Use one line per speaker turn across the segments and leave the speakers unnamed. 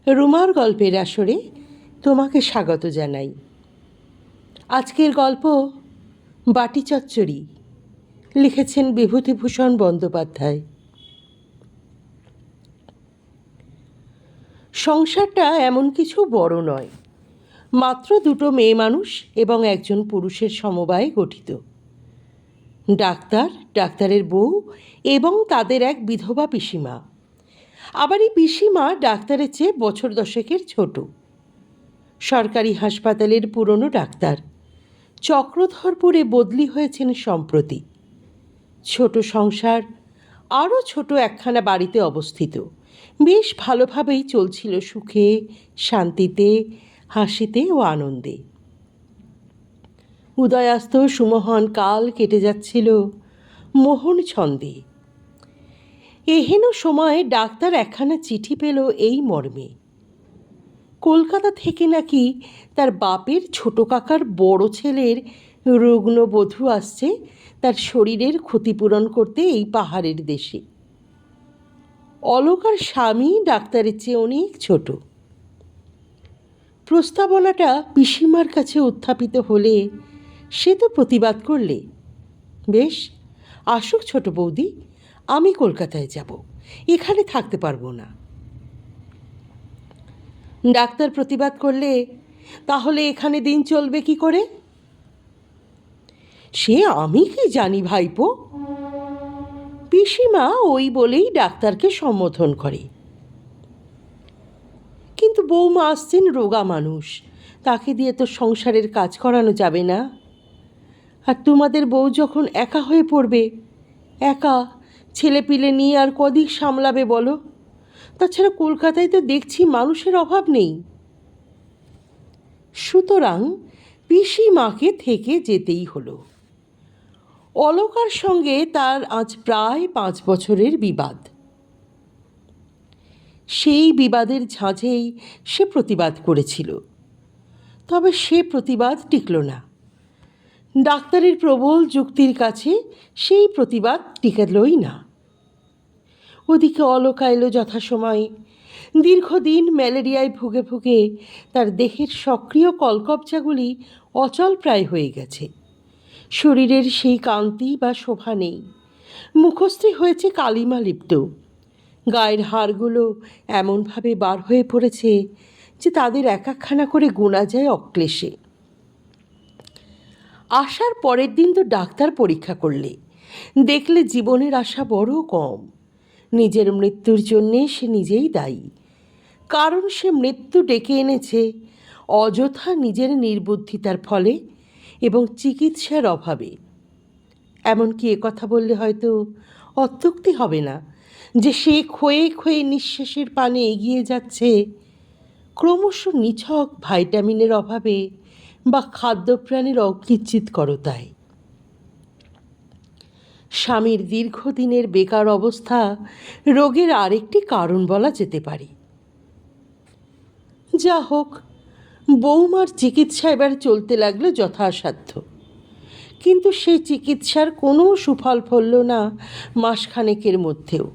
রুমার গল্পের আসরে তোমাকে স্বাগত জানাই। আজকের গল্প বাটি চচ্চড়ি, লিখেছেন বিভূতিভূষণ বন্দ্যোপাধ্যায়। সংসারটা এমন কিছু বড় নয়, মাত্র দুটো মেয়ে মানুষ এবং একজন পুরুষের সমবায়ে গঠিত। ডাক্তার, ডাক্তারের বউ এবং তাদের এক বিধবা পিসিমা। আবার এই পিসিমা ডাক্তারের চেয়ে বছর দশেকের ছোট। সরকারি হাসপাতালের পুরনো ডাক্তার, চক্রধরপুরে বদলি হয়েছেন সম্প্রতি। ছোট সংসার, আরও ছোট একখানা বাড়িতে অবস্থিত, বেশ ভালোভাবেই চলছিল সুখে, শান্তিতে, হাসিতে ও আনন্দে। উদয়াস্ত সুমোহন কাল কেটে যাচ্ছিল মোহন ছন্দে। এহেন সময়ে ডাক্তার একখানা চিঠি পেল এই মর্মে: কলকাতা থেকে নাকি তার বাপের ছোট কাকার বড় ছেলের রুগ্ন বধূ আসছে তার শরীরের ক্ষতিপূরণ করতে এই পাহাড়ের দেশে। অলকার স্বামী ডাক্তারের চেয়ে অনেক ছোট। প্রস্তাবনাটা পিসিমার কাছে উত্থাপিত হলে সে তো প্রতিবাদ করলে, বেশ আসুক ছোট বৌদি, আমি কলকাতায় যাব, এখানে থাকতে পারবো না। ডাক্তার প্রতিবাদ করলে, তাহলে এখানে দিন চলবে কি করে? সে আমি কি জানি ভাইপো। পিসিমা ওই বলেই ডাক্তারকে সম্বোধন করে। কিন্তু বৌমা আসছেন রোগা মানুষ, তাকে দিয়ে তো সংসারের কাজ করানো যাবে না। আর তোমাদের বউ যখন একা হয়ে পড়বে, একা ছেলেপিলে নিয়ে আর কদিক সামলাবে বলো? তাছাড়া কলকাতায় তো দেখছি মানুষের অভাব নেই। সুতরাং পিসিমাকে থেকে যেতেই হলো। অলকার সঙ্গে তার আজ প্রায় 5 বছরের বিবাদ। সেই বিবাদের ঝাঁঝেই সে প্রতিবাদ করেছিল, তবে সে প্রতিবাদ টিকল না। ডাক্তারের প্রবল যুক্তির কাছে সেই প্রতিবাদ টিকলই না। ওদিকে অলকা এলো যথাসময়ে। দীর্ঘদিন ম্যালেরিয়ায় ভুগে ভুগে তার দেহের সক্রিয় কলকবজাগুলি অচল প্রায় হয়ে গেছে। শরীরের সেই কান্তি বা শোভা নেই, মুখশ্রী হয়েছে কালিমা লিপ্ত। গায়ের হাড়গুলো এমনভাবে বার হয়ে পড়েছে যে তাদের এক একখানা করে গোনা যায় অক্লেশে। আসার পরের দিন তো ডাক্তার পরীক্ষা করলে, দেখলে জীবনের আশা বড় কম। নিজের মৃত্যুর জন্যে সে নিজেই দায়ী, কারণ সে মৃত্যু ডেকে এনেছে অযথা নিজের নির্বুদ্ধিতার ফলে এবং চিকিৎসার অভাবে। এমনকি কথা বললে হয়তো অত্যুক্তি হবে না যে সে ক্ষয়ে ক্ষয়ে নিঃশ্বাসের পানে এগিয়ে যাচ্ছে ক্রমশ নিছক ভাইটামিনের অভাবে বা খাদ্যপ্রাণের অকিঞ্চিৎকরতায়। স্বামীর দীর্ঘদিনের বেকার অবস্থা রোগের আরেকটি কারণ বলা যেতে পারে। যা হোক, বৌমার চিকিৎসা এবার চলতে লাগলো যথাসাধ্য, কিন্তু সেই চিকিৎসার কোনো সুফল ফলল না মাসখানেকের মধ্যেও।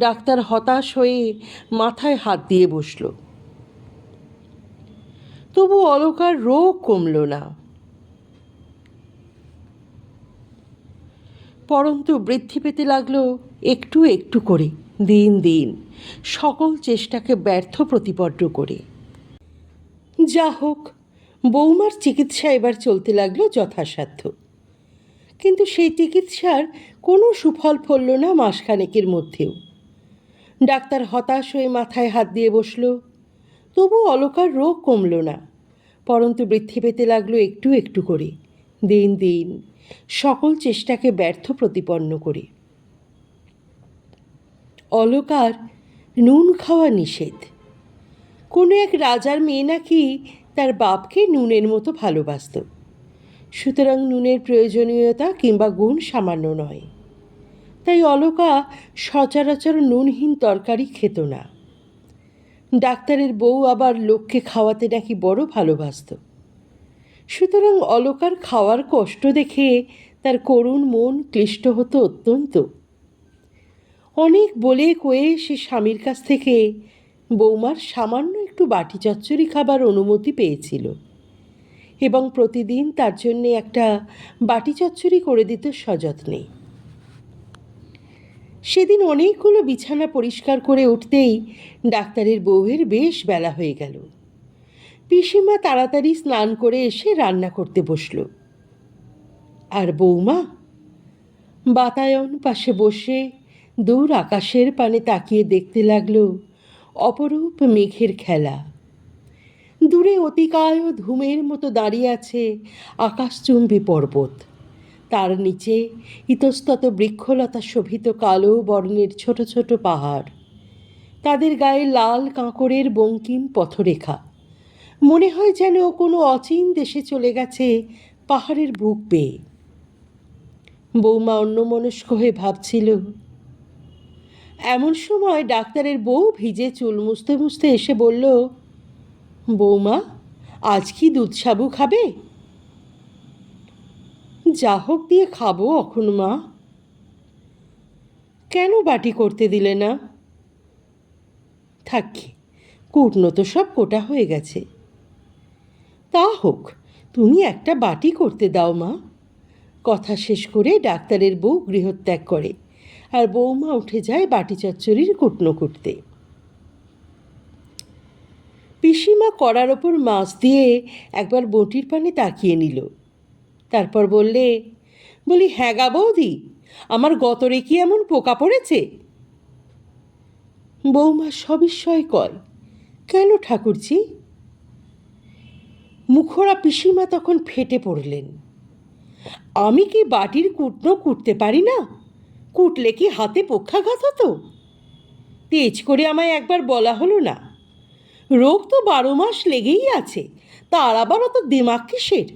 ডাক্তার হতাশ হয়ে মাথায় হাত দিয়ে বসল। তবু অলকার রোগ কমল না, পরন্তু বৃদ্ধি পেতে লাগলো একটু একটু করে, দিন দিন, সকল চেষ্টাকে ব্যর্থ প্রতিপন্ন করে। যা হোক, বৌমার চিকিৎসা এবার চলতে লাগলো যথাসাধ্য, কিন্তু সেই চিকিৎসার কোনো সুফল ফলল না মাসখানেকের মধ্যেও। ডাক্তার হতাশ হয়ে মাথায় হাত দিয়ে বসল। তবু অলকার রোগ কমল না, পরন্তু বৃদ্ধি পেতে লাগলো একটু একটু করে, দিন দিন, সকল চেষ্টাকে ব্যর্থ প্রতিপন্ন করে। অলকার নুন খাওয়া নিষেধ। কোনো এক রাজার মেয়ে নাকি তার বাপকে নুনের মতো ভালোবাসত, সুতরাং নুনের প্রয়োজনীয়তা কিংবা গুণ সামান্য নয়। তাই অলকা সচরাচর নুনহীন তরকারি খেত না। ডাক্তারের বউ আবার লোককে খাওয়াতে নাকি বড় ভালোবাসত, সুতরাং অলকার খাওয়ার কষ্ট দেখে তার করুণ মন ক্লিষ্ট হতো অত্যন্ত। অনেক বলে কয়ে সে স্বামীর কাছ থেকে বৌমার সামান্য একটু বাটি চচ্চড়ি খাবার অনুমতি পেয়েছিল এবং প্রতিদিন তার জন্যে একটা বাটি চচ্চড়ি করে দিত সযত্নে। সেদিন অনেকগুলো বিছানা পরিষ্কার করে উঠতেই ডাক্তারের বউয়ের বেশ বেলা হয়ে গেল। পিসিমা তাড়াতাড়ি স্নান করে এসে রান্না করতে বসল, আর বৌমা বাতায়ন পাশে বসে দূর আকাশের পানে তাকিয়ে দেখতে লাগলো অপরূপ মেঘের খেলা। দূরে অতিকায় ধূমের মতো দাঁড়িয়ে আছে আকাশচুম্বী পর্বত, তার নিচে ইতস্তত বৃক্ষলতা শোভিত কালো বর্ণের ছোট ছোট পাহাড়, তাদের গায়ে লাল কাঁকড়ের বঙ্কিম পথরেখা। মনে হয় যেন কোনো অচিন দেশে চলে গেছে পাহাড়ের বুক বেয়ে। বৌমা অন্যমনস্ক হয়ে ভাবছিল। এমন সময় ডাক্তারের বউ ভিজে চুল মুছতে মুছতে এসে বলল, বৌমা, আজ কি দুধ সাবু খাবে? যা হোক দিয়ে খাবো এখন মা। কেন বাটি করতে দিলে না? থাকি, কুটনো তো সব কোটা হয়ে গেছে। তা হোক, তুমি একটা বাটি করতে দাও মা। কথা শেষ করে ডাক্তারের বউ গৃহত্যাগ করে, আর বৌমা উঠে যায় বাটি চচ্চড়ির কুটনো কুটতে। পিসিমা কড়ার ওপর মাছ দিয়ে একবার বটির পানে তাকিয়ে নিল, তারপর বলি হ্যাঁ গা বৌদি, আমার গতরে কি এমন পোকা পড়েছে? বৌমা সবিস্ময় কয়, কেন ঠাকুরজি? মুখরা পিসিমা তখন ফেটে পড়লেন। আমি কি বাটির কুটনো কুটতে পারি না? কুটলে কি হাতে পক্ষাঘাত হতো? তেজ করে আমায় একবার বলা হলো না? রোগ তো 12 মাস লেগেই আছে, তার আবার অত দিমাগ কিসের?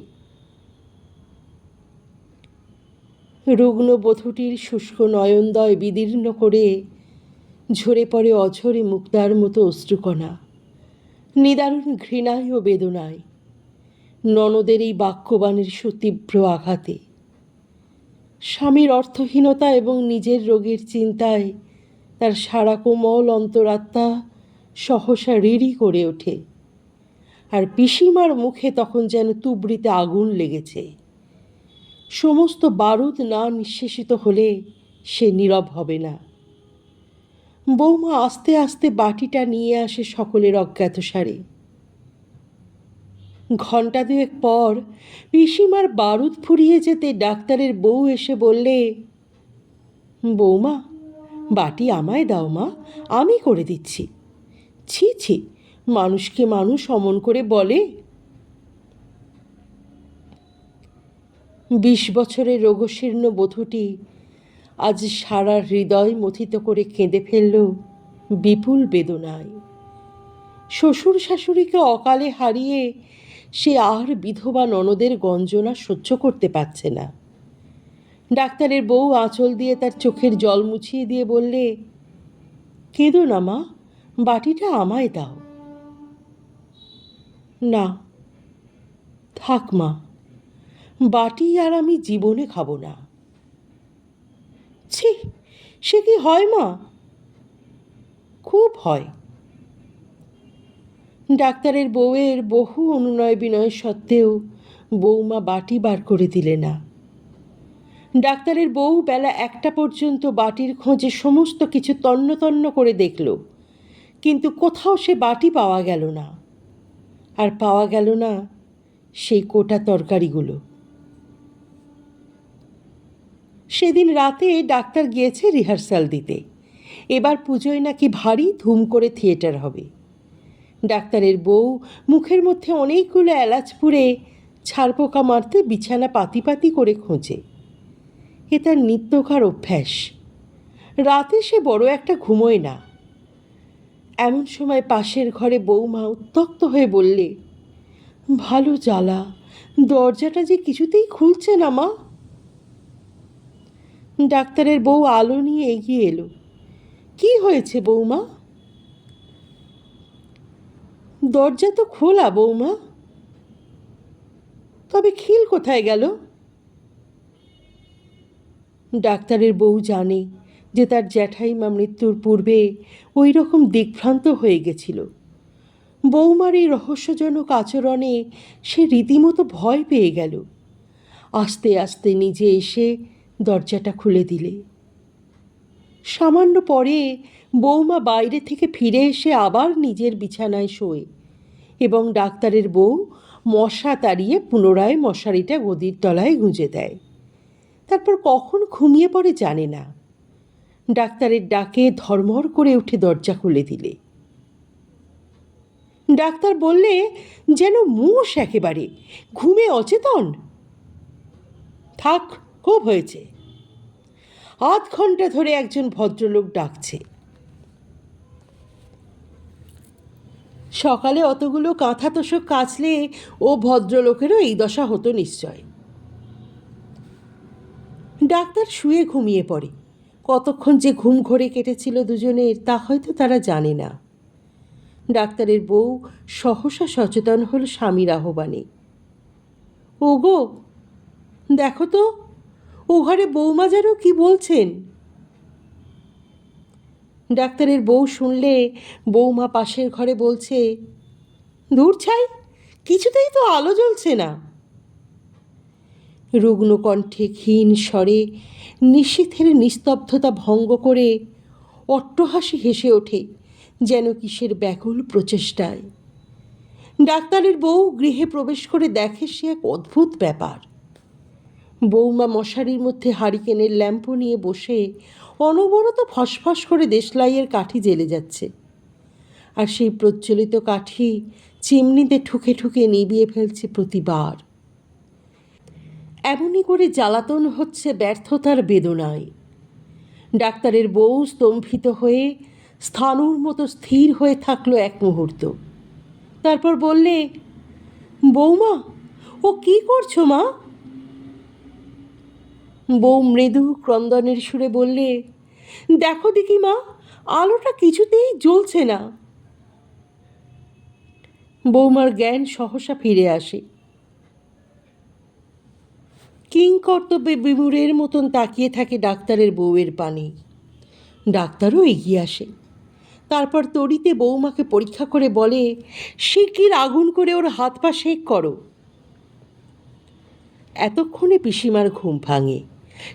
রুগ্ন বধূটির শুষ্ক নয়নদয় বিদীর্ণ করে ঝরে পড়ে অঝরে মুক্তার মতো অশ্রুকণা, নিদারুণ ঘৃণায় ও বেদনায়, ননদের এই বাক্যবাণের সুতীব্র আঘাতে। স্বামীর অর্থহীনতা এবং নিজের রোগের চিন্তায় তার সারা কোমল অন্তরাত্মা সহসা রিরি করে ওঠে, আর পিসিমার মুখে তখন যেন তুবড়িতে আগুন লেগেছে। সমস্ত বারুদ না নিঃশেষিত হলে সে নীরব হবে না। বৌমা আস্তে আস্তে বাটিটা নিয়ে আসে সকলের অজ্ঞাতসারে। ঘণ্টা দুয়েক পর পিসিমার বারুদ ফুরিয়ে যেতে ডাক্তারের বউ এসে বললে, বৌমা, বাটি আমায় দাও মা, আমি করে দিচ্ছি। ছি ছি, মানুষকে মানুষ অমন করে বলে? 20 বছরের রোগশীর্ণ বধূটি আজ সারা হৃদয় মথিত করে কেঁদে ফেলল বিপুল বেদনায়। শ্বশুর শাশুড়িকে অকালে হারিয়ে সে আর বিধবা ননদের গঞ্জনা সহ্য করতে পারছে না। ডাক্তারের বউ আঁচল দিয়ে তার চোখের জল মুছিয়ে দিয়ে বললে, কেঁদো না মা, বাটিটা আমায় দাও। না, থাক মা, বাটি আর আমি জীবনে খাবো না। ছি, সে কি হয় মা? খুব হয়। ডাক্তারের বউয়ের বহু অনুনয় বিনয় সত্ত্বেও বৌমা বাটি বার করে দিলে না। ডাক্তারের বউ বেলা 1টা পর্যন্ত বাটির খোঁজে সমস্ত কিছু তন্ন তন্ন করে দেখল, কিন্তু কোথাও সে বাটি পাওয়া গেল না। আর পাওয়া গেল না সেই কোটা তরকারিগুলো। সেদিন রাতে ডাক্তার গিয়েছে রিহার্সাল দিতে। এবার পুজোয় নাকি ভারী ধুম করে থিয়েটার হবে। ডাক্তারের বউ মুখের মধ্যে অনেকগুলো এলাচ পুড়ে ছারপোকা মারতে বিছানা পাতি পাতি করে খোঁজে। এ তার নিত্যকার অভ্যাস। রাতে সে বড় একটা ঘুমোয় না। এমন সময় পাশের ঘরে বৌমা উত্তক্ত হয়ে বললে, ভালো জ্বালা, দরজাটা যে কিছুতেই খুলছে না মা। ডাক্তারের বউ আলো নিয়ে এগিয়ে এলো। কি হয়েছে বৌমা? দরজা তো খোলা বৌমা, তবে খিল কোথায় গেল? ডাক্তারের বউ জানে যে তার জ্যাঠাইমা মৃত্যুর পূর্বে ওই রকম দিগ্ভ্রান্ত হয়ে গেছিল। বৌমার এই রহস্যজনক আচরণে সে রীতিমতো ভয় পেয়ে গেল। আস্তে আস্তে নিজে এসে দরজাটা খুলে দিলে। সামান্য পরে বৌমা বাইরে থেকে ফিরে এসে আবার নিজের বিছানায় শোয় এবং ডাক্তারের বউ মশা তাড়িয়ে পুনরায় মশারিটা গদির তলায় গুঁজে দেয়। তারপর কখন ঘুমিয়ে পড়ে জানে না। ডাক্তারের ডাকে ধর্মর করে উঠে দরজা খুলে দিলে। ডাক্তার বললে, যেন মুষ একেবারে, ঘুমে অচেতন। থাক, খুব হয়েছে। আধ ঘন্টা ধরে একজন ভদ্রলোক ডাকছে। সকালে অতগুলো কাঁথা তোষক কাচলে ও ভদ্রলোকেরও এই দশা হতো নিশ্চয়। ডাক্তার শুয়ে ঘুমিয়ে পড়ে। কতক্ষণ যে ঘুম ঘোরে কেটেছিল দুজনের তা হয়তো তারা জানে না। ডাক্তারের বউ সহসা সচেতন হল স্বামীর আহ্বানে। ওগো, দেখো তো, ও ঘরে বৌমা যেন কি বলছেন। ডাক্তারের বউ শুনলে বৌমা পাশের ঘরে বলছে, দূর ছাই, কিছুতেই তো আলো জ্বলছে না। রুগ্ন কণ্ঠে ক্ষীণ স্বরে নিশীথের নিস্তব্ধতা ভঙ্গ করে অট্টহাসি হেসে ওঠে, যেন কিসের ব্যাকুল প্রচেষ্টায়। ডাক্তারের বউ গৃহে প্রবেশ করে দেখে সে এক অদ্ভুত ব্যাপার। বৌমা মশারির মধ্যে হারিকেনের ল্যাম্পও নিয়ে বসে অনবরত ফসফস করে দেশলাইয়ের কাঠি জ্বেলে যাচ্ছে, আর সেই প্রজ্বলিত কাঠি চিমনিতে ঠুকে ঠুকে নিভিয়ে ফেলছে প্রতিবার। এমনই করে জ্বালাতন হচ্ছে ব্যর্থতার বেদনায়। ডাক্তারের বউ স্তম্ভিত হয়ে স্থাণুর মতো স্থির হয়ে থাকলো এক মুহূর্ত। তারপর বললে, বৌমা, ও কি করছো মা? বউ মৃদু ক্রন্দনের সুরে বললে, দেখো দেখি মা, আলোটা কিছুতেই জ্বলছে না। বৌমার জ্ঞান সহসা ফিরে আসে। কিংকর্তব্যে বিমূঢ়ের মতন তাকিয়ে থাকে ডাক্তারের বউয়ের পানে। ডাক্তারও এগিয়ে আসে। তারপর তড়িতে বৌমাকে পরীক্ষা করে বলে, শিগগির আগুন করে ওর হাত পা সেঁক করো। এতক্ষণে পিসিমার ঘুম ভাঙে।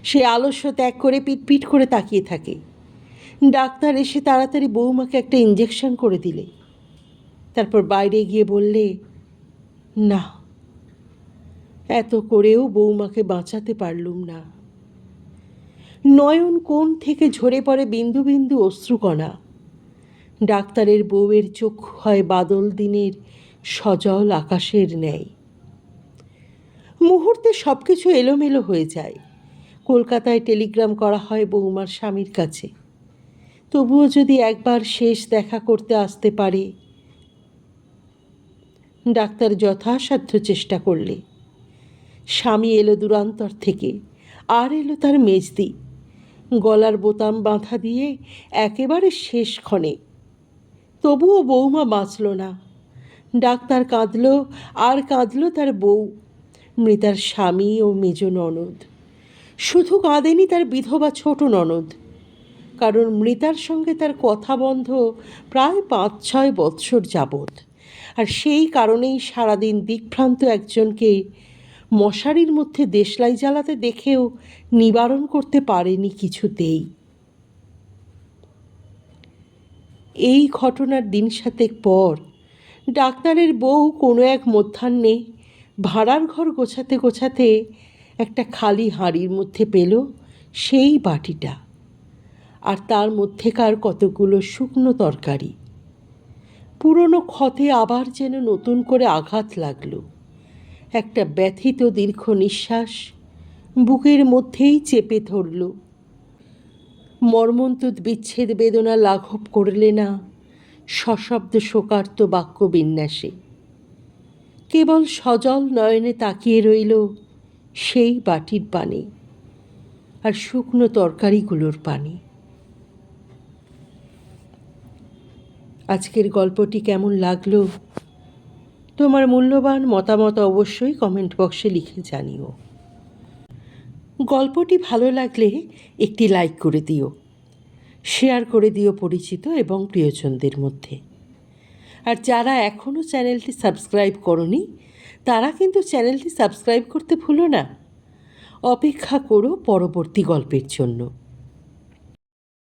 সে আলস্য ত্যাগ করে পিটপিট করে তাকিয়ে থাকে। ডাক্তার এসে তাড়াতাড়ি বৌমাকে একটা ইঞ্জেকশন করে দিলে। তারপর বাইরে গিয়ে বললে, না, এত করেও বৌমাকে বাঁচাতে পারলুম না। নয়ন কোণ থেকে ঝরে পড়ে বিন্দু বিন্দু অশ্রুকণা। ডাক্তারের বউয়ের চক্ষু হয় বাদল দিনের সজল আকাশের ন্যায়। মুহূর্তে সব কিছু এলোমেলো হয়ে যায়। কলকাতায় টেলিগ্রাম করা হয় বৌমার স্বামীর কাছে, তবুও যদি একবার শেষ দেখা করতে আসতে পারে। ডাক্তার যথাসাধ্য চেষ্টা করলে। স্বামী এলো দূরান্তর থেকে, আর এলো তার মেজদি, গলার বোতাম বাঁধা দিয়ে একেবারে শেষ ক্ষণে। তবুও বৌমা বাঁচল না। ডাক্তার কাঁদল, আর কাঁদল তার বউ, মৃতার স্বামী ও মেজ ননদ। শুধু কাঁদেনি তার বিধবা ছোট ননদ, কারণ মৃতার সঙ্গে তার কথা বন্ধ প্রায় 5-6 বৎসর যাবৎ, আর সেই কারণেই সারাদিন দিগ্ভ্রান্ত একজনকে মশারির মধ্যে দেশলাই জ্বালাতে দেখেও নিবারণ করতে পারেনি কিছুতেই। এই ঘটনার দিন সাতেক পর ডাক্তারের বউ কোনো এক মধ্যাহ্নে ভাড়ার ঘর গোছাতে গোছাতে একটা খালি হাঁড়ির মধ্যে পেল সেই বাটিটা, আর তার মধ্যেকার কতগুলো শুকনো তরকারি। পুরনো ক্ষতে আবার যেন নতুন করে আঘাত লাগলো। একটা ব্যথিত দীর্ঘ নিঃশ্বাস বুকের মধ্যেই চেপে ধরল। মর্মন্তুদ বিচ্ছেদ বেদনা লাঘব করলে না সশব্দ শোকার্ত বাক্য বিন্যাসে। কেবল সজল নয়নে তাকিয়ে রইল সেই বাটির পানে আর শুকনো তরকারিগুলোর পানে। আজকের গল্পটি কেমন লাগলো তোমার মূল্যবান মতামত অবশ্যই কমেন্ট বক্সে লিখে জানিও। গল্পটি ভালো লাগলে একটি লাইক করে দিও শেয়ার করে দিও পরিচিত এবং প্রিয়জনদের মধ্যে। আর যারা এখনও চ্যানেলটি সাবস্ক্রাইব করনি তারা কিন্তু চ্যানেলটি সাবস্ক্রাইব করতে ভুলো না। অপেক্ষা করো পরবর্তী গল্পের জন্য।